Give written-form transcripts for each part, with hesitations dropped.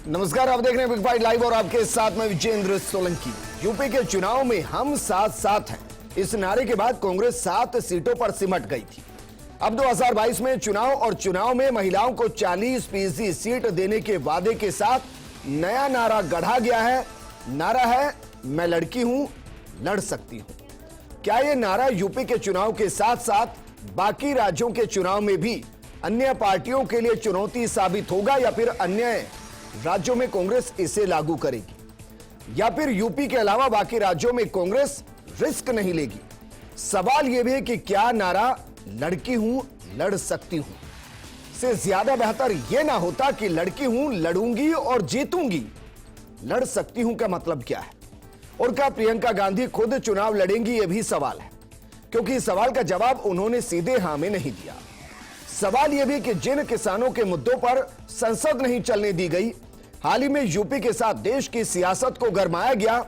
नमस्कार, आप देख रहे हैं बिग फाइट लाइव और आपके साथ में विजेंद्र सोलंकी। यूपी के चुनाव में हम साथ साथ हैं, इस नारे के बाद कांग्रेस 7 सीटों पर सिमट गई थी। अब 2022 में चुनाव और चुनाव में महिलाओं को 40% सीट देने के वादे के साथ नया नारा गढ़ा गया है। नारा है, मैं लड़की हूं, लड़ सकती हूं। क्या यह नारा यूपी के चुनाव के साथ साथ बाकी राज्यों के चुनाव में भी अन्य पार्टियों के लिए चुनौती साबित होगा, या फिर अन्य राज्यों में कांग्रेस इसे लागू करेगी, या फिर यूपी के अलावा बाकी राज्यों में कांग्रेस रिस्क नहीं लेगी? सवाल यह भी है कि क्या नारा लड़की हूं, लड़ सकती हूं से ज्यादा बेहतर यह ना होता कि लड़की हूं, लड़ूंगी और जीतूंगी? लड़ सकती हूं का मतलब क्या है? और क्या प्रियंका गांधी खुद चुनाव लड़ेंगी? यह भी सवाल है, क्योंकि इस सवाल का जवाब उन्होंने सीधे हां में नहीं दिया। सवाल यह भी कि जिन किसानों के मुद्दों पर संसद नहीं चलने दी गई, हाल ही में यूपी के साथ देश की सियासत को गरमाया गया,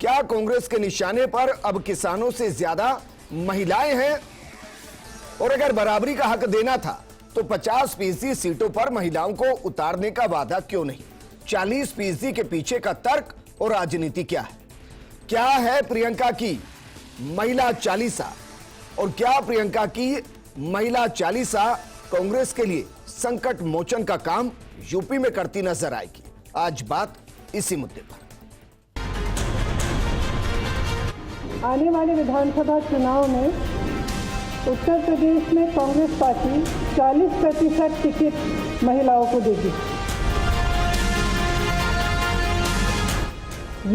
क्या कांग्रेस के निशाने पर अब किसानों से ज्यादा महिलाएं हैं? और अगर बराबरी का हक देना था तो 50% सीटों पर महिलाओं को उतारने का वादा क्यों नहीं? 40% के पीछे का तर्क और राजनीति क्या है? क्या है प्रियंका की महिला चालीसा, और क्या प्रियंका की महिला चालीसा कांग्रेस के लिए संकट मोचन का काम यूपी में करती नजर आएगी? आज बात इसी मुद्दे पर। आने वाले विधानसभा चुनाव में उत्तर प्रदेश में कांग्रेस पार्टी 40% टिकट महिलाओं को देगी।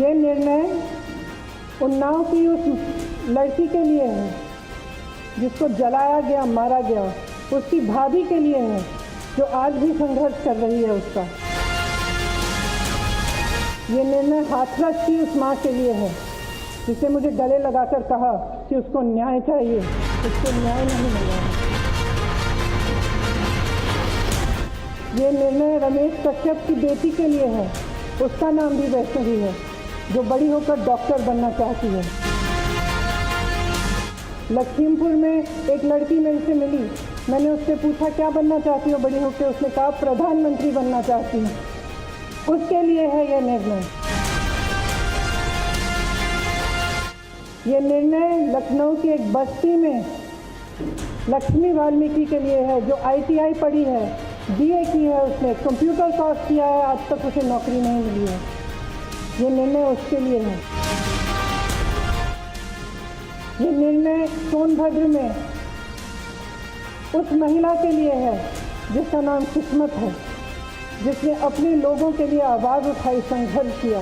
ये निर्णय उन्नाव की उस लड़की के लिए है जिसको जलाया गया, मारा गया, उसकी भाभी के लिए है जो आज भी संघर्ष कर रही है उसका। ये निर्णय हाथरस की उस माँ के लिए है जिसे मुझे गले लगाकर कहा कि उसको न्याय चाहिए, उसको न्याय नहीं मिला। ये निर्णय रमेश कश्यप की बेटी के लिए है, उसका नाम भी वैष्णवी है, जो बड़ी होकर डॉक्टर बनना चाहती है। लखीमपुर में एक लड़की मेरे से मिली, मैंने उससे पूछा क्या बनना चाहती हो बड़ी होकर? उसने कहा प्रधानमंत्री बनना चाहती हूँ। उसके लिए है यह निर्णय। यह निर्णय लखनऊ की एक बस्ती में लक्ष्मी वाल्मीकि के लिए है, जो ITI पढ़ी है, BA की है, उसने कंप्यूटर कोर्स किया है, आज तक उसे नौकरी नहीं मिली है। यह निर्णय उसके लिए है। ये निर्णय सोनभद्र में उस महिला के लिए है जिसका नाम किस्मत है, जिसने अपने लोगों के लिए आवाज़ उठाई, संघर्ष किया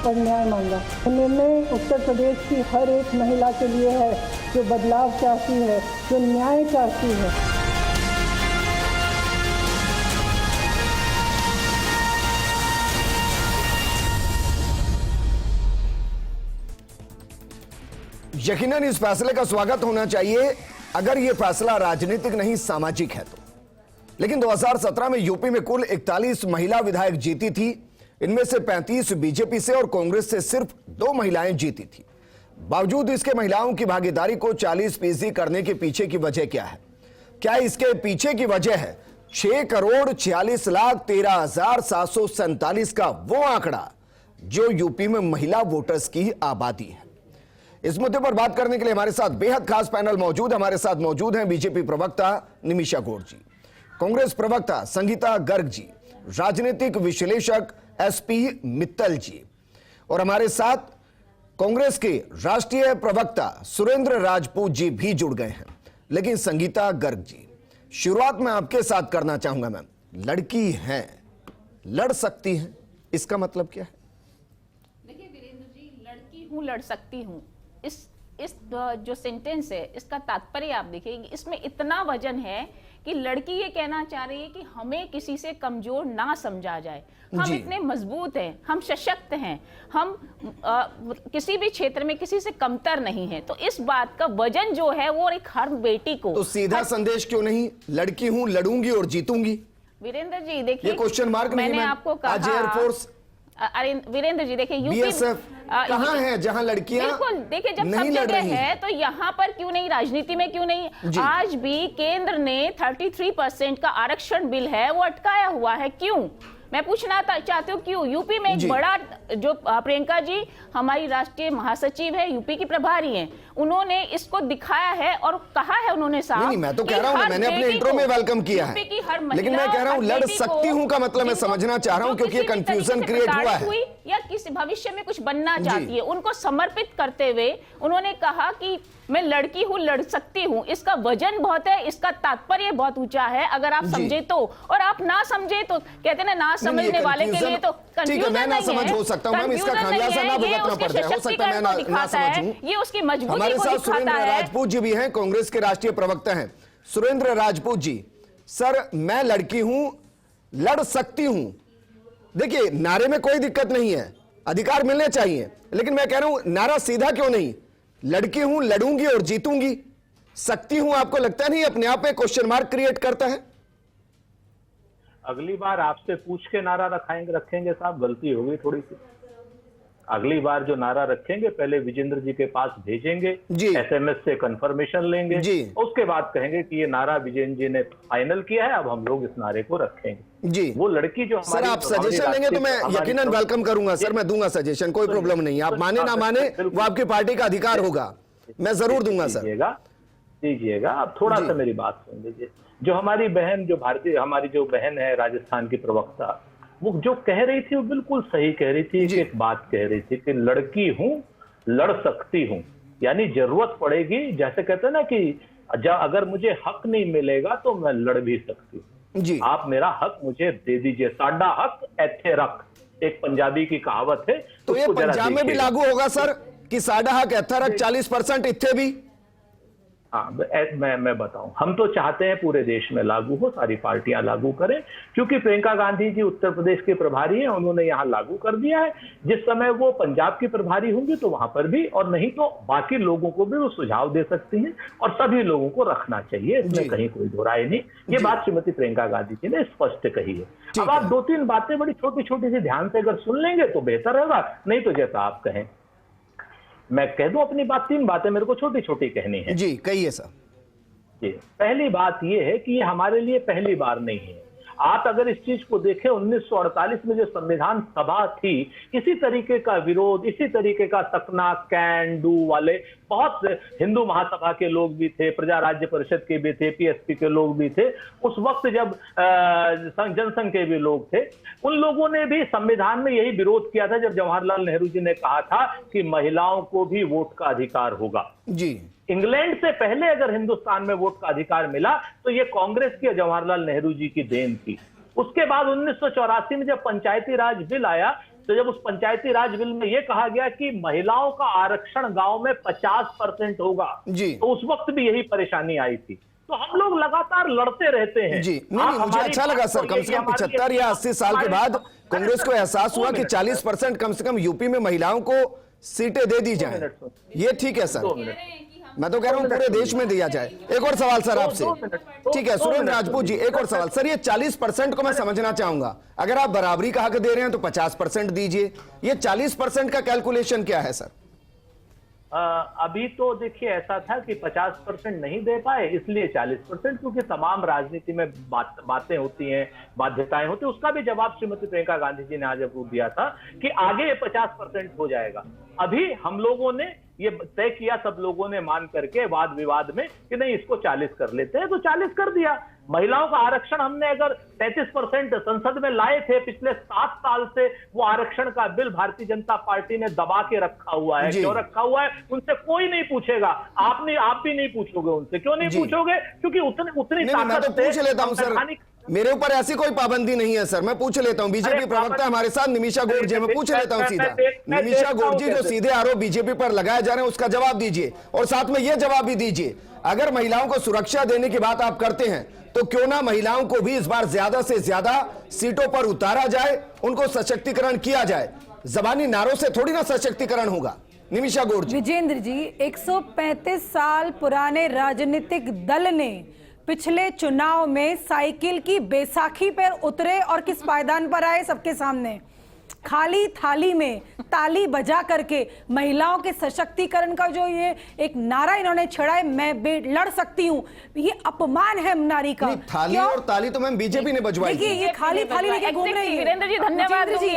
और न्याय मांगा। ये निर्णय उत्तर प्रदेश की हर एक महिला के लिए है जो बदलाव चाहती है, जो न्याय चाहती है। यकीनन इस फैसले का स्वागत होना चाहिए अगर यह फैसला राजनीतिक नहीं सामाजिक है तो। लेकिन 2017 में यूपी में कुल 41 महिला विधायक जीती थी। इनमें से 35 बीजेपी से और कांग्रेस से सिर्फ 2 महिलाएं जीती थी। बावजूद इसके महिलाओं की भागीदारी को 40% करने के पीछे की वजह क्या है? क्या इसके पीछे की वजह है 6,46,13,747 का वो आंकड़ा जो यूपी में महिला वोटर्स की आबादी है? इस मुद्दे पर बात करने के लिए हमारे साथ बेहद खास पैनल मौजूद है। हमारे साथ मौजूद हैं बीजेपी प्रवक्ता निमिषा गौड़ जी, कांग्रेस प्रवक्ता संगीता गर्ग जी, राजनीतिक विश्लेषक SP मित्तल जी, और हमारे साथ कांग्रेस के राष्ट्रीय प्रवक्ता सुरेंद्र राजपूत जी भी जुड़ गए हैं। लेकिन संगीता गर्ग जी, शुरुआत में आपके साथ करना चाहूंगा मैम। लड़की हैं, लड़ सकती हैं, इसका मतलब क्या है? देखिए वीरेंद्र जी, लड़की हूं, लड़ सकती हूं, इस जो सेंटेंस है इसका तात्पर्य आप देखिए, इसमें इतना वजन है कि लड़की ये कहना चाह रही है कि हमें किसी से कमजोर ना समझा जाए। हम इतने मजबूत हैं, हम सशक्त हैं, हम किसी भी क्षेत्र में किसी से कमतर नहीं है। तो इस बात का वजन जो है वो एक हर बेटी को, तो सीधा संदेश क्यों नहीं, लड़की हूं, लड़ूंगी और जीतूंगी? वीरेंद्र जी देखिए, ये क्वेश्चन मार्क नहीं, मैंने आपको कहा, आज एयरफोर्स, अरे वीरेंद्र जी देखिए, यूपी BSF कहां है जहां लड़कियां बिल्कुल देखिए, जब नहीं सब लड़ जगह रही है तो यहाँ पर क्यों नहीं, राजनीति में क्यों नहीं? आज भी केंद्र ने 33% का आरक्षण बिल है वो अटकाया हुआ है। क्यों? मैं पूछना चाहती हूँ क्यों यूपी में एक बड़ा जो प्रियंका जी हमारी राष्ट्रीय महासचिव है, यूपी की प्रभारी हैं, उन्होंने इसको दिखाया है और कहा है उन्होंने साहब। नहीं, मैं तो कह रहा हूँ, मैंने अपने इंट्रो में वेलकम किया है, लेकिन मैं कह रहा हूँ लड़ सकती हूँ का मतलब मैं समझना चाह रहा हूँ, क्योंकि कंफ्यूजन क्रिएट हुआ है या किसी भविष्य में कुछ बनना चाहती है, उनको समर्पित करते हुए उन्होंने कहा कि मैं लड़की हूं, लड़ सकती हूं। इसका वजन बहुत है, इसका तात्पर्य बहुत ऊंचा है, अगर आप समझे तो, और आप ना समझे तो कहते हैं ना समझने वाले के लिए तो ठीक है, मैं ना समझ हो सकता हूं मैम, इसका खामियाजा ना भुगतना पड़ता है, हो सकता है मैं ना समझूं, ये उसकी मजबूती हमारे को साथ दिखाता सुरेंद्र है। राजपूत जी भी हैं, कांग्रेस के राष्ट्रीय प्रवक्ता हैं। सुरेंद्र राजपूत जी, सर मैं लड़की हूं, लड़ सकती हूं, देखिए नारे में कोई दिक्कत नहीं है, अधिकार मिलने चाहिए, लेकिन मैं कह रहा हूं नारा सीधा क्यों नहीं, लड़की हूं, लड़ूंगी और जीतूंगी। सकती हूं आपको लगता नहीं अपने आप में क्वेश्चन मार्क क्रिएट करता है? अगली बार आपसे पूछ के नारा रखेंगे साहब, गलती हो गई थोड़ी सी। अगली बार जो नारा रखेंगे पहले विजेंद्र जी के पास भेजेंगे, एसएमएस से कंफर्मेशन लेंगे, उसके बाद कहेंगे कि ये नारा विजेंद्र जी ने फाइनल किया है, अब हम लोग इस नारे को रखेंगे जी। वो लड़की जो सर आप सजेशन लेंगे तो मैं यकीनन वेलकम करूंगा सर, मैं दूंगा सजेशन, कोई प्रॉब्लम नहीं, आप माने ना माने वो आपकी पार्टी का अधिकार होगा, मैं जरूर दूंगा सर। दीजिएगा आप थोड़ा सा मेरी बात सुन लीजिए। जो हमारी बहन, जो हमारी जो बहन है राजस्थान की प्रवक्ता, वो जो कह रही थी वो बिल्कुल सही कह रही थी। एक बात कह रही थी कि लड़की हूं, लड़ सकती हूं, यानी जरूरत पड़ेगी, जैसे कहते हैं ना कि अगर मुझे हक नहीं मिलेगा तो मैं लड़ भी सकती हूँ जी, आप मेरा हक मुझे दे दीजिए, साडा हक एथे रख, एक पंजाबी की कहावत है। तो ये पंजाब में भी लागू होगा सर कि साडा हक एथे रख 40% इत्थे भी? हाँ, मैं बताऊं, हम तो चाहते हैं पूरे देश में लागू हो, सारी पार्टियां लागू करें, क्योंकि प्रियंका गांधी जी उत्तर प्रदेश के प्रभारी हैं, उन्होंने यहाँ लागू कर दिया है। जिस समय वो पंजाब की प्रभारी होंगी तो वहां पर भी, और नहीं तो बाकी लोगों को भी वो सुझाव दे सकती हैं, और सभी लोगों को रखना चाहिए, इसमें कहीं कोई दो राय नहीं। ये बात श्रीमती प्रियंका गांधी जी ने स्पष्ट कही है। अब आप दो तीन बातें बड़ी छोटी छोटी सी ध्यान से अगर सुन लेंगे तो बेहतर होगा, नहीं तो जैसा आप कहें मैं कह दूं अपनी बात, 3 बातें मेरे को छोटी छोटी कहनी है जी, कहिए सर। जी, पहली बात यह है कि ये हमारे लिए पहली बार नहीं है। आप अगर इस चीज को देखें, 1948 में जो संविधान सभा थी, इसी तरीके का विरोध, इसी तरीके का सकना कैन डू वाले बहुत हिंदू महासभा के लोग भी थे, प्रजा राज्य परिषद के भी थे, पीएसपी के लोग भी थे। उस वक्त जब जनसंघ के भी लोग थे, उन लोगों ने भी संविधान में यही विरोध किया था जब जवाहरलाल नेहरू जी ने कहा था कि महिलाओं को भी वोट का अधिकार होगा जी। इंग्लैंड से पहले अगर हिंदुस्तान में वोट का अधिकार मिला तो ये कांग्रेस की जवाहरलाल नेहरू जी की देन थी। उसके बाद 1984 में जब पंचायती राज बिल आया, तो जब उस पंचायती राज बिल में यह कहा गया कि महिलाओं का आरक्षण गांव में 50% होगा जी, तो उस वक्त भी यही परेशानी आई थी। तो हम लोग लगातार लड़ते रहते हैं जी। नहीं, मुझे अच्छा लगा सर, कम से कम 75 या 80 साल के बाद कांग्रेस को एहसास हुआ कि 40% कम से कम यूपी में महिलाओं को सीटें दे दी जाएं। ये ठीक है सर, मैं तो कह रहा हूं पूरे देश में दिया जाए। एक और सवाल सर आपसे, ठीक है सुरेंद्र राजपूत जी, एक और सवाल सर, ये 40% को मैं समझना चाहूंगा, अगर आप बराबरी का हक दे रहे हैं तो 50% दीजिए, ये 40% का कैलकुलेशन क्या है सर? अभी तो देखिए ऐसा था कि 50% नहीं दे पाए, इसलिए 40%, क्योंकि तमाम राजनीति में बातें होती हैं, बाध्यताएं होती हैं। उसका भी जवाब श्रीमती प्रियंका गांधी जी ने आज अप्रूव दिया था कि आगे 50% हो जाएगा। अभी हम लोगों ने ये तय किया, सब लोगों ने मान करके वाद विवाद में कि नहीं इसको 40 कर लेते हैं, तो 40 कर दिया। महिलाओं का आरक्षण हमने अगर 33% संसद में लाए थे, पिछले 7 साल से वो आरक्षण का बिल भारतीय जनता पार्टी ने दबा के रखा हुआ है। क्यों रखा हुआ है? उनसे कोई नहीं पूछेगा, आप भी नहीं पूछोगे उनसे। क्यों नहीं पूछोगे? क्योंकि उतनी ताकत से पूछ लेता हूं सर, मेरे ऊपर ऐसी कोई पाबंदी नहीं है सर, मैं पूछ लेता हूं। बीजेपी प्रवक्ता हमारे साथ निमिषा गौड़ जी, मैं पूछ लेता हूं सीधा, निमिषा गौड़ जी जो सीधे आरोप बीजेपी पर लगाए जा रहे हैं उसका जवाब दीजिए, और साथ में यह जवाब भी दीजिए, अगर महिलाओं को सुरक्षा देने की बात आप करते हैं तो क्यों ना महिलाओं को भी इस बार ज्यादा से ज्यादा सीटों पर उतारा जाए, उनको सशक्तिकरण किया जाए, जबानी नारों से थोड़ी ना सशक्तिकरण होगा। निमिषा गौड़ जी। विजेंद्र जी, 135 साल पुराने राजनीतिक दल ने पिछले चुनाव में साइकिल की बैसाखी पर उतरे और किस पायदान पर आए सबके सामने। खाली थाली में ताली बजा करके महिलाओं के सशक्तिकरण का जो ये एक नारा इन्होंने छेड़ा है, मैं लड़ सकती हूँ, ये अपमान है नारी का। थाली और ताली तो मैम बीजेपी ने बजवाई। देखिए ये खाली थाली लेके घूम रही है। वीरेंद्र जी धन्यवाद दूंगी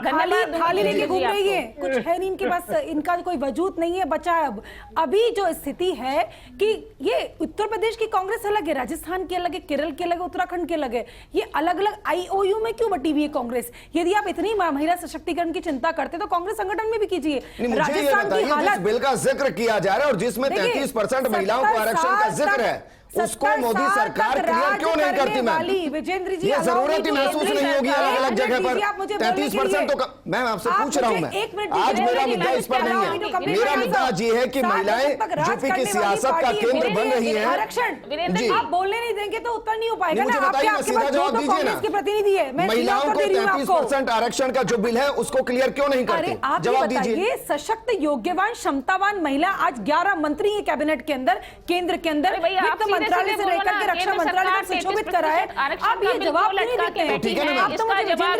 खाली थाली लेके घूम रही है, कुछ है नहीं इनके पास, इनका कोई वजूद नहीं है बचा। अब अभी जो स्थिति है कि ये उत्तर प्रदेश की कांग्रेस अलग है, राजस्थान की अलग है, केरल की अलग है, उत्तराखंड की अलग है, ये अलग अलग आईओयू में क्यों बटी हुई है कांग्रेस? यदि आप इतनी महिला सशक्तिकरण की चिंता करते तो कांग्रेस संगठन में भी कीजिए। राजस्थान की हालत, जिस बिल का जिक्र किया जा रहा है और जिसमें 33% महिलाओं को आरक्षण का जिक्र है, उसको मोदी सरकार क्लियर क्यों नहीं करती? मैम विजेंद्र जी, ये जरूरत ही महसूस नहीं होगी अलग अलग जगह पर 33% तो मैम आपसे पूछ रहा हूं मैं, आज मेरा मुद्दा इस पर नहीं है। मेरा मुद्दा आज ये है कि महिलाएं यूपी की सियासत का केंद्र बन रही हैं। आरक्षण आप बोलने नहीं देंगे तो उत्तर नहीं हो पाएगा मुझे ना। बताइए ना, सीधा जवाब दीजिए ना, प्रतिनिधि है, महिलाओं को 33% आरक्षण का जो बिल है उसको क्लियर क्यों नहीं करते? जवाब दीजिए। सशक्त, योग्यवान, क्षमतावान महिला आज 11 मंत्री है कैबिनेट के अंदर, केंद्र के अंदर, वित्त मंत्रालय से लेकर के रक्षा मंत्रालय तक सुशोभित करा है। आप ये जवाब नहीं देते हैं। ठीक है ना, आप तो मुझे जवाब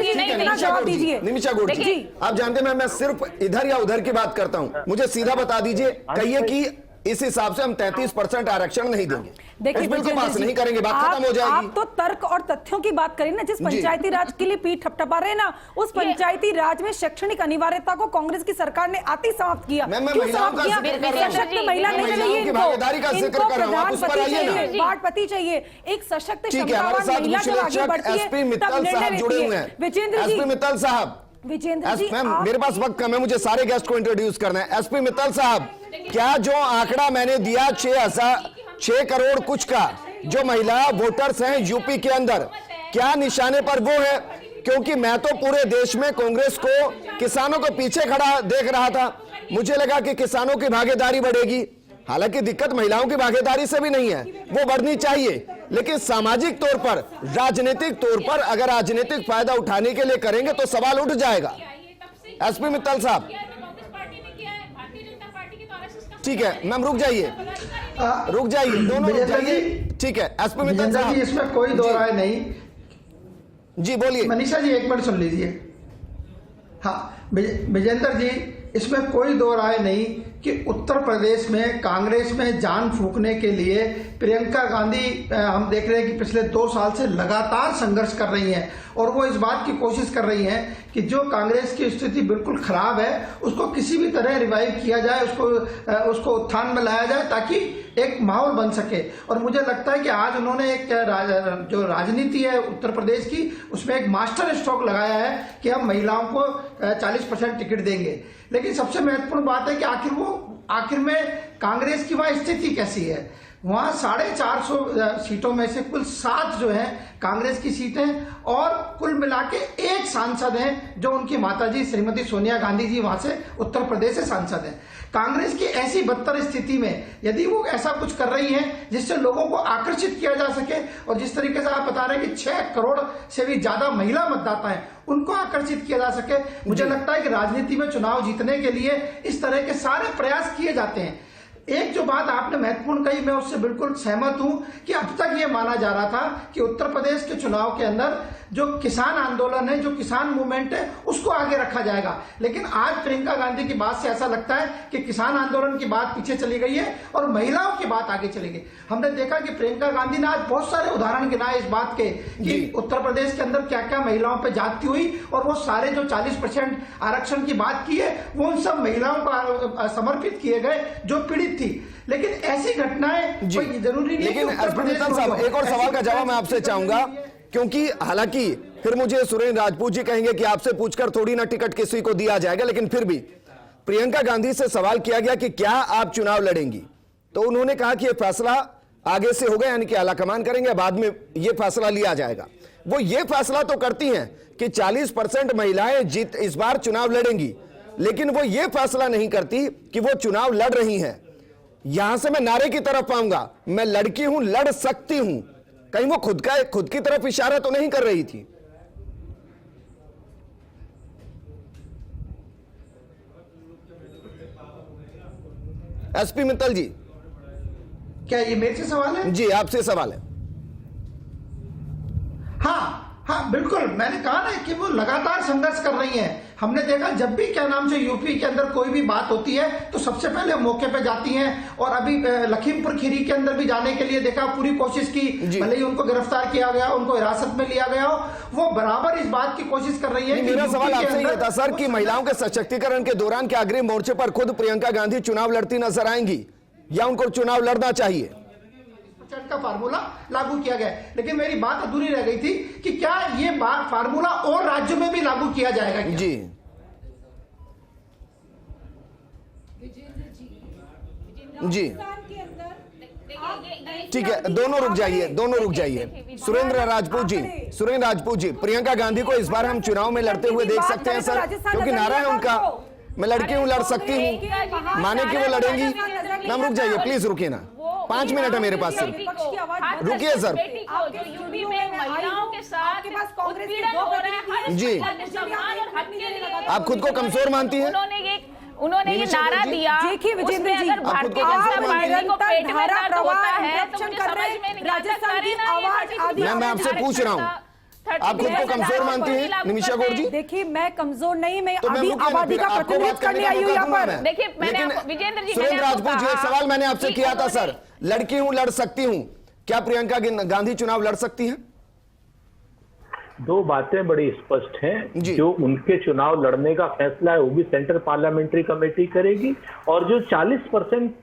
दीजिए। निमिषा गौड़ जी, आप जानते हैं मैं सिर्फ इधर या उधर की बात करता हूं, मुझे सीधा बता दीजिए, कहिए कि इस हिसाब से हम 33% आरक्षण नहीं देंगे, देखिए बिल्कुल पास नहीं करेंगे, बात खत्म हो जाएगी। आप तो तर्क और तथ्यों की बात करें ना, जिस पंचायती राज के लिए पीठ थपथपा रहे ना, उस पंचायती राज में शैक्षणिक अनिवार्यता को कांग्रेस की सरकार ने आते ही समाप्त किया। क्यों समाप्त किया? सशक्त महिला नहीं चाहिए इनको, भागीदारी का जिक्र कर रहा हूं, आप उस पर आइए ना। बाढ़पति चाहिए, एक सशक्त हमारे साथ विश्लेषक एसपी मित्तल साहब जुड़े हुए हैं। विजेंद्र जी, एसपी मित्तल साहब, विजेंद्र जी, मैम मेरे पास वक्त कम है, मुझे सारे गेस्ट को इंट्रोड्यूस करना है। एसपी मित्तल साहब, क्या जो आंकड़ा मैंने दिया 6 करोड़ कुछ का जो महिला वोटर्स हैं यूपी के अंदर, क्या निशाने पर वो है? क्योंकि मैं तो पूरे देश में कांग्रेस को किसानों को पीछे खड़ा देख रहा था, मुझे लगा कि किसानों की भागीदारी बढ़ेगी। हालांकि दिक्कत महिलाओं की भागीदारी से भी नहीं है, वो बढ़नी चाहिए, लेकिन सामाजिक तौर पर, राजनीतिक तौर पर अगर राजनीतिक फायदा उठाने के लिए करेंगे तो सवाल उठ जाएगा। एसपी मित्तल साहब, ठीक है मैम, रुक जाइए, दोनों रुक जाइए, ठीक है। एसपी मित्तल साहब, इसमें कोई दो राय नहीं। जी बोलिए। मनीषा जी एक मिनट सुन लीजिए। हाँ विजेंद्र जी, इसमें कोई दो राय नहीं कि उत्तर प्रदेश में कांग्रेस में जान फूंकने के लिए प्रियंका गांधी हम देख रहे हैं कि पिछले 2 साल से लगातार संघर्ष कर रही हैं और वो इस बात की कोशिश कर रही हैं कि जो कांग्रेस की स्थिति बिल्कुल खराब है उसको किसी भी तरह रिवाइव किया जाए, उसको उत्थान में लाया जाए ताकि एक माहौल बन सके। और मुझे लगता है कि आज उन्होंने एक जो राजनीति है उत्तर प्रदेश की, उसमें एक मास्टर स्ट्रोक लगाया है कि हम महिलाओं को 40% टिकट देंगे। लेकिन सबसे महत्वपूर्ण बात है कि आखिर में कांग्रेस की वहां स्थिति कैसी है। वहां 450 सीटों में से कुल 7 जो है कांग्रेस की सीटें और कुल मिला के 1 सांसद हैं जो उनकी माताजी श्रीमती सोनिया गांधी जी वहां से उत्तर प्रदेश से सांसद हैं। कांग्रेस की ऐसी बदतर स्थिति में यदि वो ऐसा कुछ कर रही है जिससे लोगों को आकर्षित किया जा सके, और जिस तरीके से आप बता रहे हैं कि 6 करोड़ से भी ज्यादा महिला मतदाता हैं उनको आकर्षित किया जा सके, मुझे लगता है कि राजनीति में चुनाव जीतने के लिए इस तरह के सारे प्रयास किए जाते हैं। एक जो बात आपने महत्वपूर्ण कही, मैं उससे बिल्कुल सहमत हूं कि अब तक ये माना जा रहा था कि उत्तर प्रदेश के चुनाव के अंदर जो किसान आंदोलन है, जो किसान मूवमेंट है, उसको आगे रखा जाएगा। लेकिन आज प्रियंका गांधी की बात से ऐसा लगता है कि किसान आंदोलन की बात पीछे चली गई है और महिलाओं की बात आगे चली गई। हमने देखा कि प्रियंका गांधी ने आज बहुत सारे उदाहरण गिनाए इस बात के कि उत्तर प्रदेश के अंदर क्या क्या महिलाओं पर जाती हुई, और वो सारे जो 40% आरक्षण की बात की है वो उन सब महिलाओं को समर्पित किए गए जो पीड़ित थी। लेकिन ऐसी घटनाएं जरूरी नहीं। लेकिन साहब, एक और सवाल का जवाब मैं आपसे चाहूंगा, क्योंकि हालांकि फिर मुझे सुरेंद्र राजपूत जी कहेंगे कि आपसे पूछकर थोड़ी ना टिकट किसी को दिया जाएगा, लेकिन फिर भी प्रियंका गांधी से सवाल किया गया कि क्या आप चुनाव लड़ेंगी, तो उन्होंने कहा कि यह फैसला आगे से होगा, यानी कि आलाकमान करेंगे, बाद में यह फैसला लिया जाएगा। वो ये फैसला तो करती हैं कि 40% महिलाएं इस बार चुनाव लड़ेंगी, लेकिन वो ये फैसला नहीं करती कि वो चुनाव लड़ रही हैं। यहां से मैं नारे की तरफ आऊंगा, मैं लड़की हूं, लड़ सकती हूं, कहीं वो खुद की तरफ इशारा तो नहीं कर रही थी। एसपी मित्तल जी, क्या ये मेरे से सवाल है? जी आपसे सवाल है। हाँ, बिल्कुल, मैंने कहा ना कि वो लगातार संघर्ष कर रही हैं। हमने देखा जब भी क्या नाम से यूपी के अंदर कोई भी बात होती है तो सबसे पहले मौके पे जाती हैं, और अभी लखीमपुर खीरी के अंदर भी जाने के लिए देखा, पूरी कोशिश की, भले ही उनको गिरफ्तार किया गया, उनको हिरासत में लिया गया हो, वो बराबर इस बात की कोशिश कर रही है। मेरा सवाल आपसे ये था सर कि महिलाओं के सशक्तिकरण के दौरान क्या अग्रिम मोर्चे पर खुद प्रियंका गांधी चुनाव लड़ती नजर आएंगी या उनको चुनाव लड़ना चाहिए? का फार्मूला लागू किया गया, लेकिन मेरी बात अधूरी रह गई थी कि क्या ये फार्मूला और राज्यों में भी लागू किया जाएगा क्या? जी जी ठीक है, दोनों रुक जाइए। सुरेंद्र राजपूत जी, प्रियंका गांधी को इस बार हम चुनाव में लड़ते हुए देख सकते हैं सर, क्योंकि नारा है उनका, मैं लड़की हूं, लड़ सकती हूं, माने कि वो लड़ेंगी। मैम रुक जाइए, प्लीज रुकिए ना, 5 मिनट है मेरे पास सिर्फ, रुकिए सर। यूपी में महिलाओं के साथ उत्पीड़न हो रहा है, जी, आप खुद को कमजोर मानती हैं? उन्होंने ये नारा दिया। देखिए विजेंद्र जी, अगर भारतीय जनता पार्टी को पेट में दर्द होता है तो मुझे समझ में नहीं आता, राजस्थान की आवाज आदि। मैं आपसे पूछ रहा हूँ, आप खुद को कमजोर मानती हैं निमिषा गौर जी? देखिए मैं कमजोर नहीं, मैं तो अभी आबादी का प्रतिनिधित्व करने आई हूँ यहाँ पर। देखिए मैंने विजेंद्र जी, सुरेंद्र राजपूत जी, एक सवाल मैंने आपसे किया था सर, लड़की हूं, लड़ सकती हूं, क्या प्रियंका गांधी चुनाव लड़ सकती हैं? दो बातें बड़ी स्पष्ट हैं। जी। जो उनके चुनाव लड़ने का फैसला है वो भी सेंट्रल पार्लियामेंट्री कमेटी करेगी, और जो 40%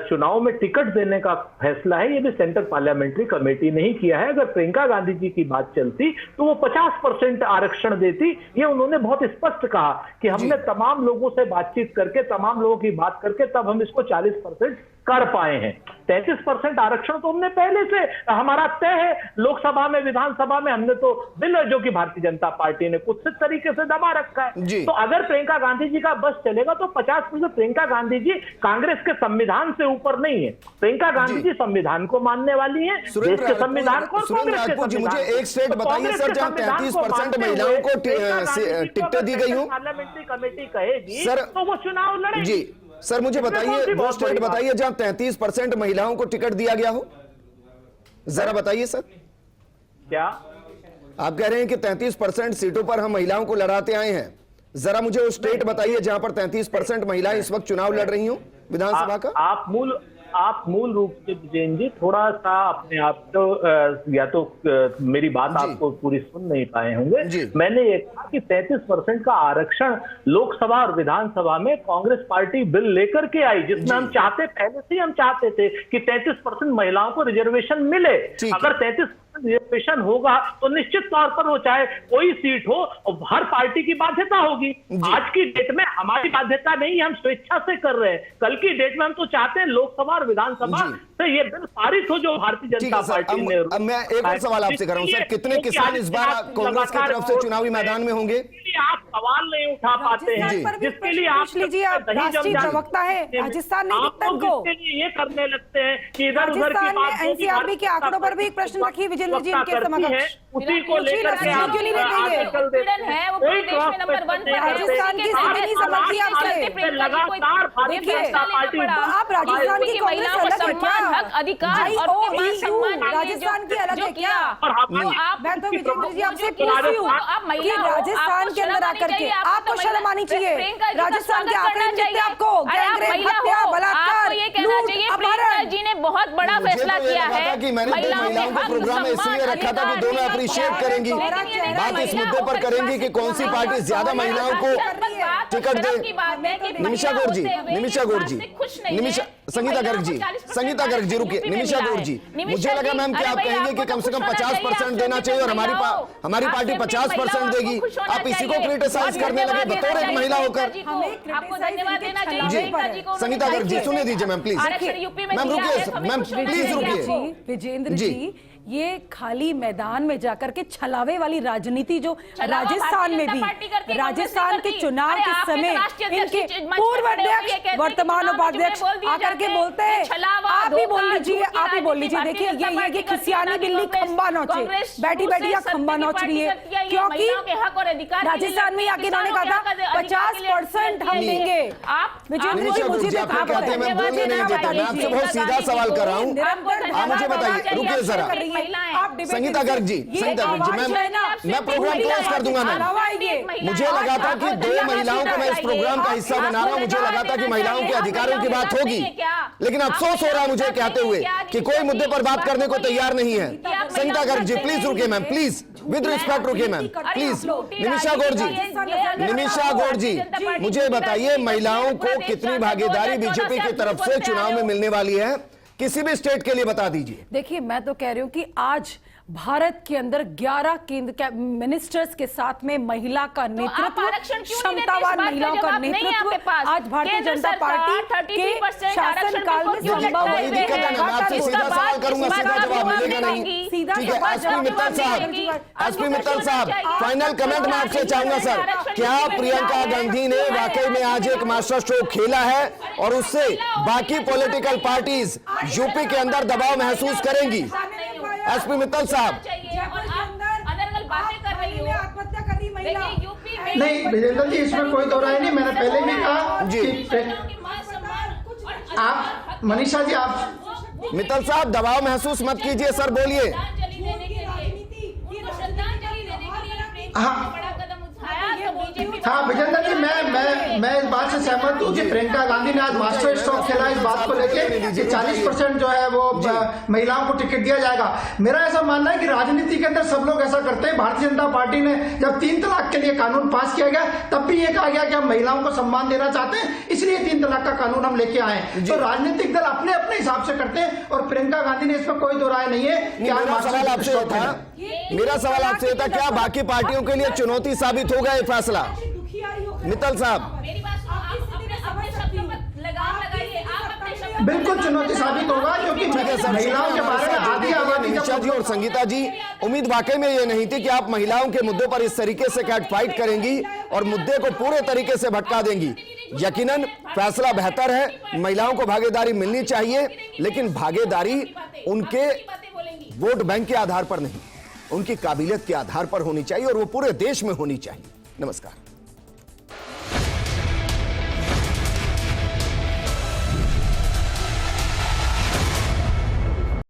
चुनाव में टिकट देने का फैसला है ये भी सेंट्रल पार्लियामेंट्री कमेटी ने ही किया है। अगर प्रियंका गांधी जी की बात चलती तो वो 50% आरक्षण देती। ये उन्होंने बहुत स्पष्ट कहा कि हमने तमाम लोगों से बातचीत करके, तमाम लोगों की बात करके तब हम इसको 40% कर पाए हैं। 33% आरक्षण तो हमने पहले से हमारा तय है। लोकसभा में, विधानसभा में हमने तो बिल जो कि भारतीय जनता पार्टी ने कुछ तरीके से दबा रखा है। तो अगर प्रियंका गांधी जी का बस चलेगा तो 50%। प्रियंका गांधी जी कांग्रेस के संविधान से ऊपर नहीं है। प्रियंका गांधी जी संविधान को मानने वाली है, देश के संविधान को। मुझे एक स्टेट बताइए सर, जहां 33% महिलाओं को टिकटें दी गई हो, पार्लियामेंट्री कमेटी कहेगी सर, तो वो चुनाव लड़ेगी। जी सर, मुझे बताइए वो स्टेट बताइए जहां 33% महिलाओं को टिकट दिया गया हो, जरा बताइए सर। क्या आप कह रहे हैं कि 33% सीटों पर हम महिलाओं को लड़ाते आए हैं, जरा मुझे वो स्टेट बताइए जहां पर 33% महिलाएं इस वक्त चुनाव लड़ रही हूं विधानसभा का। आप मूल रूप से विजयन जी थोड़ा सा अपने आप को या तो मेरी बात आपको पूरी सुन नहीं पाए होंगे। मैंने ये कहा कि 33% का आरक्षण लोकसभा और विधानसभा में कांग्रेस पार्टी बिल लेकर के आई, जिसमें हम चाहते, पहले से हम चाहते थे कि 33% महिलाओं को रिजर्वेशन मिले। अगर 33% रिजर्वेशन होगा तो निश्चित तौर पर वो चाहे कोई सीट हो, हर पार्टी की बाध्यता होगी। आज की डेट में हमारी बाध्यता नहीं है, हम स्वेच्छा से कर रहे हैं। कल की डेट में हम तो चाहते हैं लोकसभा और विधानसभा से ये बिल पारित हो जो भारतीय जनता पार्टी ने। अब मैं एक और सवाल आपसे कर रहा हूं सर, कितने किसान इस बार कांग्रेस की तरफ से चुनावी मैदान में होंगे? आप सवाल नहीं उठा पाते हैं, जिसके लिए आप लीजिए, आप राष्ट्रीय प्रवक्ता है, राजस्थान नहीं दिखता को ये करने लगते हैं कि इधर उधर की बात। एनसीआरबी के आंकड़ों पर भी एक प्रश्न रखिए विजेंद्र जी इनके समक्ष, उसी को लेकर के आप क्यों नहीं देखेंगे? राजस्थान की स्थिति नहीं समझती आपसे। लगातार भारतीय जनता पार्टी, आप राजस्थान की कांग्रेस अलग है क्या? अधिकार राजस्थान की अलग है क्या? मैं तो विजेंद्र जी आपसे पूछ रही हूँ कि राजस्थान के अंदर आकर के आपको शर्म आनी चाहिए। राजस्थान के आंकड़े जितने आपको गैंगरेप, हत्या, बलात्कार, लूट, अपहरण। जी ने बहुत बड़ा फैसला किया है। कि मैंने महिलाओं को प्रोग्राम में इसलिए रखा था कि दोनों अप्रिशिएट करेंगी, बात इस मुद्दे पर करेंगी कि कौन सी पार्टी ज्यादा महिलाओं को टिकट दे। निमिषा गौर जी, संगीता गर्ग जी रुकिए। निमिषा गौर जी, मुझे लगा मैम कि आप कहेंगे कि कम से कम 50% देना चाहिए और हमारी पार्टी 50% देगी। आप इसी को क्रिटिसाइज करने लगे बतौर एक महिला होकर। आपको धन्यवाद देना चाहिए जी संगीता गर्ग जी, सुनने दीजिए मैम प्लीज। मैम रुकिए, मैम प्लीज रुकिए। विजेंद्र जी, ये खाली मैदान में जाकर के छलावे वाली राजनीति जो राजस्थान में भी, राजस्थान के चुनाव के समय इनके पूर्व अध्यक्ष, वर्तमान उपाध्यक्ष आकर आके बोलते हैं, आप ही बोल लीजिए, आप ही बोल लीजिए। देखिए ये खिसियानी बिल्ली खंबा नोचे, बैठी बैठी या खंबा नोच रही है, क्योंकि राजस्थान में आके इन्होंने कहा था 50% हम देंगे। विजेंद्र जी मुझे आपसे बहुत सीधा सवाल कर रहा हूँ, आप मुझे बताइए, रुकिए जरा, संगीता गर्ग जी, मैं प्रोग्राम क्लोज कर दूंगा। मैं मुझे लगा था कि 2 महिलाओं को मैं इस प्रोग्राम का हिस्सा बना रहा हूं, मुझे लगा था कि महिलाओं के अधिकारों की बात होगी, लेकिन अफसोस हो रहा है मुझे कहते हुए कि कोई मुद्दे पर बात करने को तैयार नहीं है। संगीता गर्ग जी प्लीज रुकिए मैम, प्लीज विद रिस्पेक्ट रुकिए मैम प्लीज। निमिषा गौड़ जी मुझे बताइए, महिलाओं को कितनी भागीदारी बीजेपी की तरफ से चुनाव में मिलने वाली है, किसी भी स्टेट के लिए बता दीजिए। देखिए मैं तो कह रही हूं कि आज भारत के अंदर 11 केंद्र मिनिस्टर्स के साथ में महिला का नेतृत्व, क्षमतावान महिलाओं का नेतृत्व आज भारतीय जनता पार्टी के शासनकाल में संभव वही दिक्कत है ना, मैं आपसे सीधा सवाल करूंगा, सीधा जवाब मिलेगा नहीं। ठीक है एसपी मित्तल साहब, फाइनल कमेंट मैं आपसे चाहूंगा सर, क्या प्रियंका गांधी ने वाकई में आज एक मास्टर स्ट्रोक खेला है और उससे बाकी पॉलिटिकल पार्टीज यूपी के अंदर दबाव महसूस करेंगी? एसपी मित्तल साहब, नहीं विजेंद्र जी, इसमें कोई दो राय नहीं। मैंने पहले भी कहा कि आप मनीषा जी, आप मित्तल साहब दबाव महसूस मत कीजिए सर, बोलिए। हाँ विजेंद्र जी, मैं इस बात से सहमत हूँ कि प्रियंका गांधी ने आज मास्टर स्ट्रोक खेला इस बात को लेके कि 40% जो है वो महिलाओं को टिकट दिया जाएगा। मेरा ऐसा मानना है कि राजनीति के अंदर सब लोग ऐसा करते हैं। भारतीय जनता पार्टी ने जब 3 तलाक के लिए कानून पास किया गया तब भी ये कहा गया कि हम महिलाओं को सम्मान देना चाहते हैं, इसलिए 3 तलाक का कानून हम लेके आए। तो राजनीतिक दल अपने अपने हिसाब से करते हैं और प्रियंका गांधी ने इसमें कोई दो राय नहीं है कि आज मेरा सवाल आपसे था, क्या बाकी पार्टियों के लिए चुनौती साबित होगा ये फैसला? मित्तल साहब, बिल्कुल चुनौती साबित होगा, क्योंकि महिलाओं के बारे में आधी आबादी। निमिषा जी और संगीता जी, उम्मीद वाकई में ये नहीं थी कि आप महिलाओं के मुद्दों पर इस तरीके से कैट फाइट करेंगी और मुद्दे को पूरे तरीके से भटका देंगी। यकीनन फैसला बेहतर है, महिलाओं को भागीदारी मिलनी चाहिए, लेकिन भागीदारी उनके वोट बैंक के आधार पर नहीं, उनकी काबिलियत के आधार पर होनी चाहिए और वो पूरे देश में होनी चाहिए। नमस्कार।